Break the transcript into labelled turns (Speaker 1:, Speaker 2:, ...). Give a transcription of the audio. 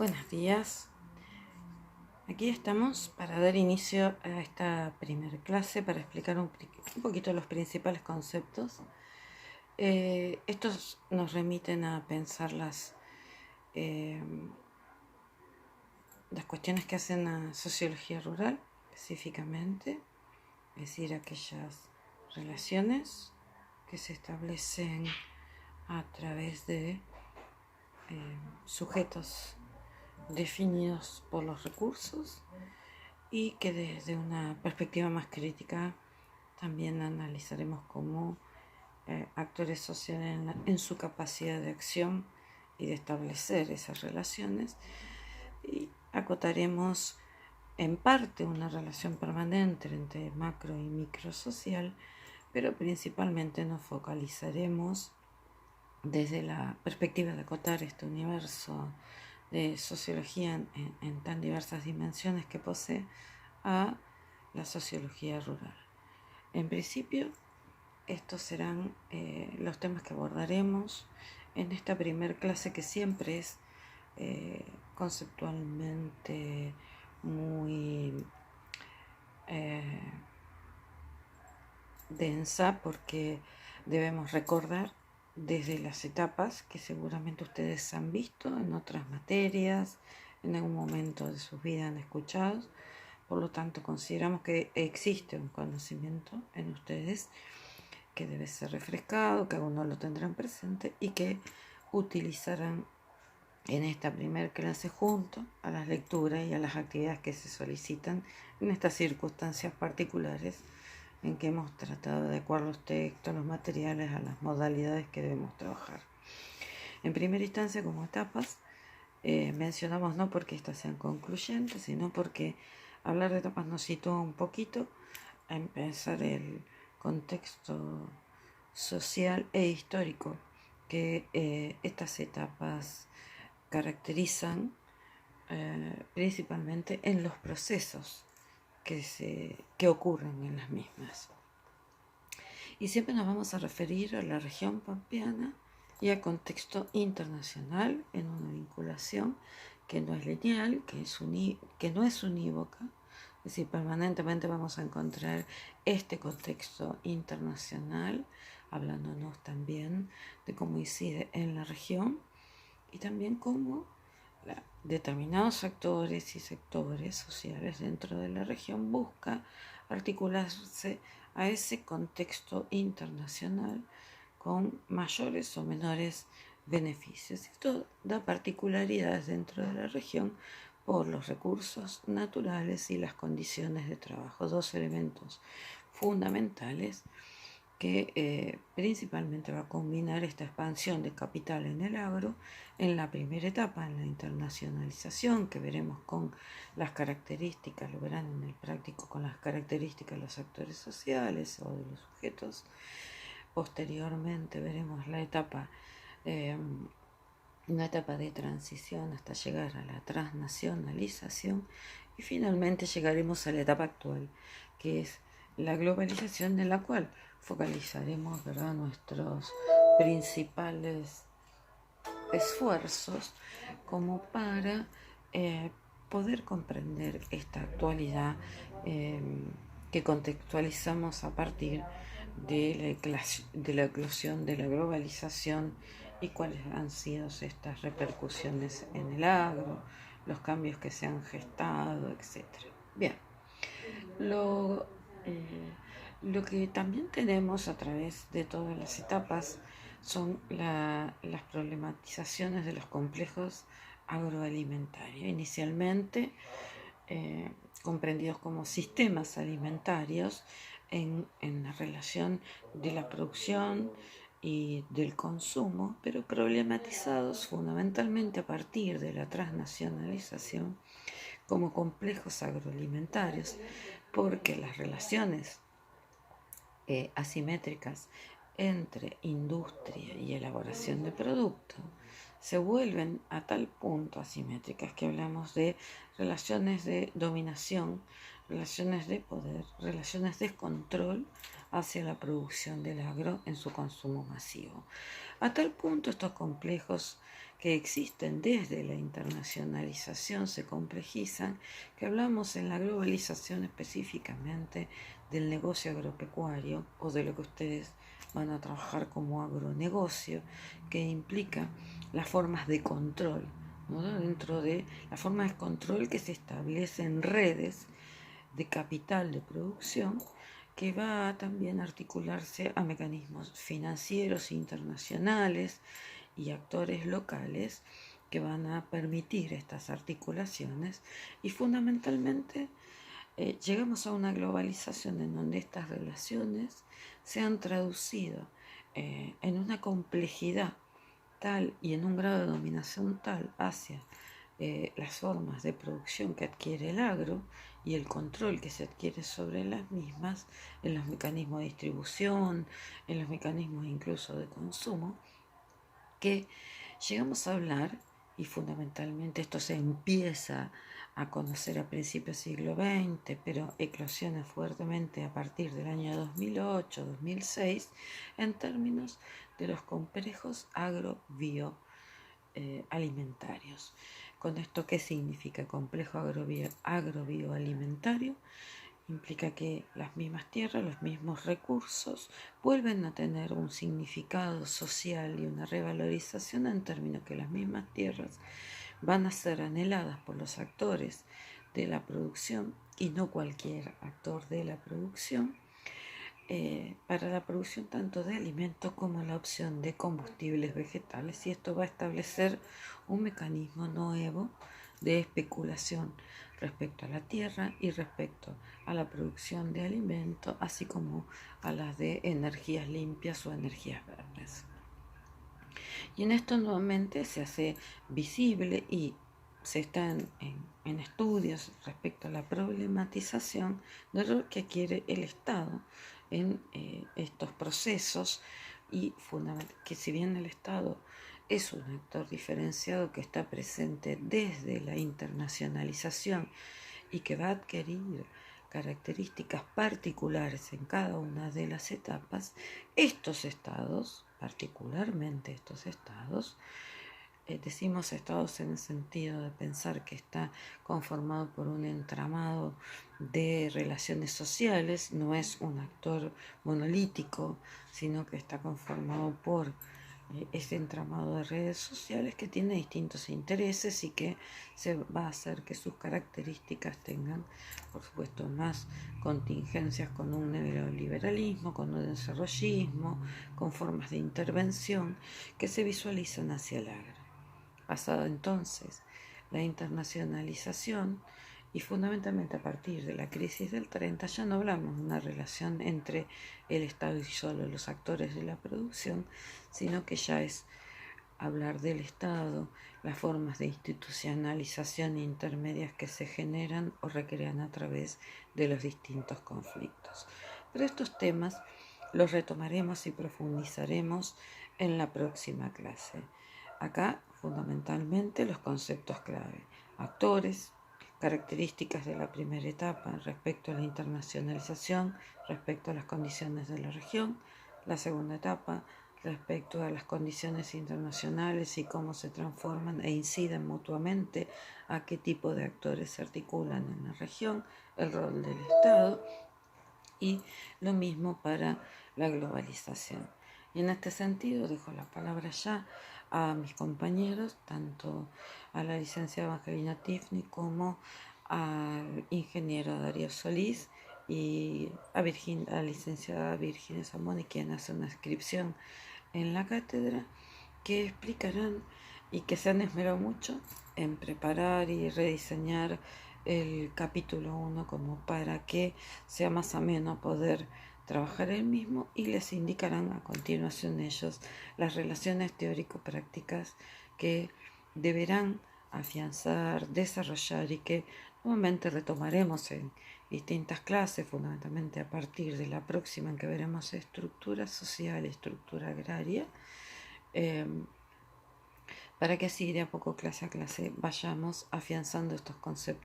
Speaker 1: Buenos días, aquí estamos para dar inicio a esta primera clase para explicar un poquito los principales conceptos. Estos nos remiten a pensar eh, las cuestiones que hacen a sociología rural específicamente, es decir, aquellas relaciones que se establecen a través de sujetos definidos por los recursos y que desde una perspectiva más crítica también analizaremos como actores sociales en su capacidad de acción y de establecer esas relaciones, y acotaremos en parte una relación permanente entre macro y micro social, pero principalmente nos focalizaremos desde la perspectiva de acotar este universo de sociología en tan diversas dimensiones que posee a la sociología rural. En principio, estos serán los temas que abordaremos en esta primer clase, que siempre es conceptualmente muy densa, porque debemos recordar desde las etapas que seguramente ustedes han visto en otras materias, en algún momento de sus vidas han escuchado. Por lo tanto, consideramos que existe un conocimiento en ustedes que debe ser refrescado, que algunos lo tendrán presente y que utilizarán en esta primera clase junto a las lecturas y a las actividades que se solicitan en estas circunstancias particulares en que hemos tratado de adecuar los textos, los materiales a las modalidades que debemos trabajar. En primera instancia, como etapas, mencionamos no porque estas sean concluyentes, sino porque hablar de etapas nos sitúa un poquito a pensar el contexto social e histórico que estas etapas caracterizan, principalmente en los procesos que ocurren en las mismas. Y siempre nos vamos a referir a la región pampeana y al contexto internacional en una vinculación que no es lineal, que no es unívoca. Es decir, permanentemente vamos a encontrar este contexto internacional, hablándonos también de cómo incide en la región y también cómo determinados actores y sectores sociales dentro de la región busca articularse a ese contexto internacional con mayores o menores beneficios. Esto da particularidades dentro de la región por los recursos naturales y las condiciones de trabajo, dos elementos fundamentales que principalmente va a combinar esta expansión de capital en el agro en la primera etapa, en la internacionalización, que veremos con las características, lo verán en el práctico, con las características de los actores sociales o de los sujetos. Posteriormente veremos una etapa de transición hasta llegar a la transnacionalización, y finalmente llegaremos a la etapa actual, que es la globalización, en la cual focalizaremos, ¿verdad?, nuestros principales esfuerzos como para poder comprender esta actualidad que contextualizamos a partir de la eclosión de la globalización y cuáles han sido estas repercusiones en el agro, los cambios que se han gestado, etc. Bien, lo que también tenemos a través de todas las etapas son las problematizaciones de los complejos agroalimentarios, inicialmente comprendidos como sistemas alimentarios en la relación de la producción y del consumo, pero problematizados fundamentalmente a partir de la transnacionalización como complejos agroalimentarios, porque las relaciones asimétricas entre industria y elaboración de producto se vuelven a tal punto asimétricas que hablamos de relaciones de dominación, relaciones de poder, relaciones de control hacia la producción del agro en su consumo masivo. A tal punto estos complejos que existen desde la internacionalización se complejizan, que hablamos en la globalización específicamente del negocio agropecuario o de lo que ustedes van a trabajar como agronegocio, que implica las formas de control, ¿no? Dentro de la forma de control que se establece en redes de capital de producción, que va también a articularse a mecanismos financieros internacionales y actores locales que van a permitir estas articulaciones, y fundamentalmente llegamos a una globalización en donde estas relaciones se han traducido en una complejidad tal y en un grado de dominación tal hacia las formas de producción que adquiere el agro y el control que se adquiere sobre las mismas, en los mecanismos de distribución, en los mecanismos incluso de consumo, que llegamos a hablar, y fundamentalmente esto se empieza a conocer a principios del siglo XX, pero eclosiona fuertemente a partir del año 2008-2006, en términos de los complejos agrobioalimentarios. Con esto, ¿qué significa complejo agrobioalimentario? Implica que las mismas tierras, los mismos recursos vuelven a tener un significado social y una revalorización, en términos que las mismas tierras van a ser anheladas por los actores de la producción, y no cualquier actor de la producción, para la producción tanto de alimentos como la opción de combustibles vegetales, y esto va a establecer un mecanismo nuevo de especulación respecto a la tierra y respecto a la producción de alimentos, así como a las de energías limpias o energías verdes. Y en esto nuevamente se hace visible y se está en estudios respecto a la problematización del rol que adquiere el Estado en estos procesos, y que si bien el Estado es un actor diferenciado que está presente desde la internacionalización y que va a adquirir características particulares en cada una de las etapas, estos estados, particularmente estos estados, decimos estados en el sentido de pensar que está conformado por un entramado de relaciones sociales, no es un actor monolítico, sino que está conformado por este entramado de redes sociales que tiene distintos intereses y que se va a hacer que sus características tengan, por supuesto, más contingencias con un neoliberalismo, con un desarrollismo, con formas de intervención que se visualizan hacia el agro. Pasada entonces la internacionalización, y fundamentalmente a partir de la crisis del 30, ya no hablamos de una relación entre el Estado y solo los actores de la producción, sino que ya es hablar del Estado, las formas de institucionalización intermedias que se generan o recrean a través de los distintos conflictos. Pero estos temas los retomaremos y profundizaremos en la próxima clase. Acá, fundamentalmente, los conceptos clave: actores, características de la primera etapa respecto a la internacionalización, respecto a las condiciones de la región; la segunda etapa respecto a las condiciones internacionales y cómo se transforman e inciden mutuamente, a qué tipo de actores se articulan en la región, el rol del Estado, y lo mismo para la globalización. Y en este sentido dejo la palabra ya a mis compañeros, tanto a la licenciada Evangelina Tifni como al ingeniero Darío Solís y a la licenciada Virginia Zamoni, quien hace una inscripción en la cátedra, que explicarán y que se han esmerado mucho en preparar y rediseñar el capítulo 1 como para que sea más ameno poder trabajar el mismo, y les indicarán a continuación ellos las relaciones teórico-prácticas que deberán afianzar, desarrollar, y que nuevamente retomaremos en distintas clases, fundamentalmente a partir de la próxima, en que veremos estructura social, estructura agraria, para que así de a poco, clase a clase, vayamos afianzando estos conceptos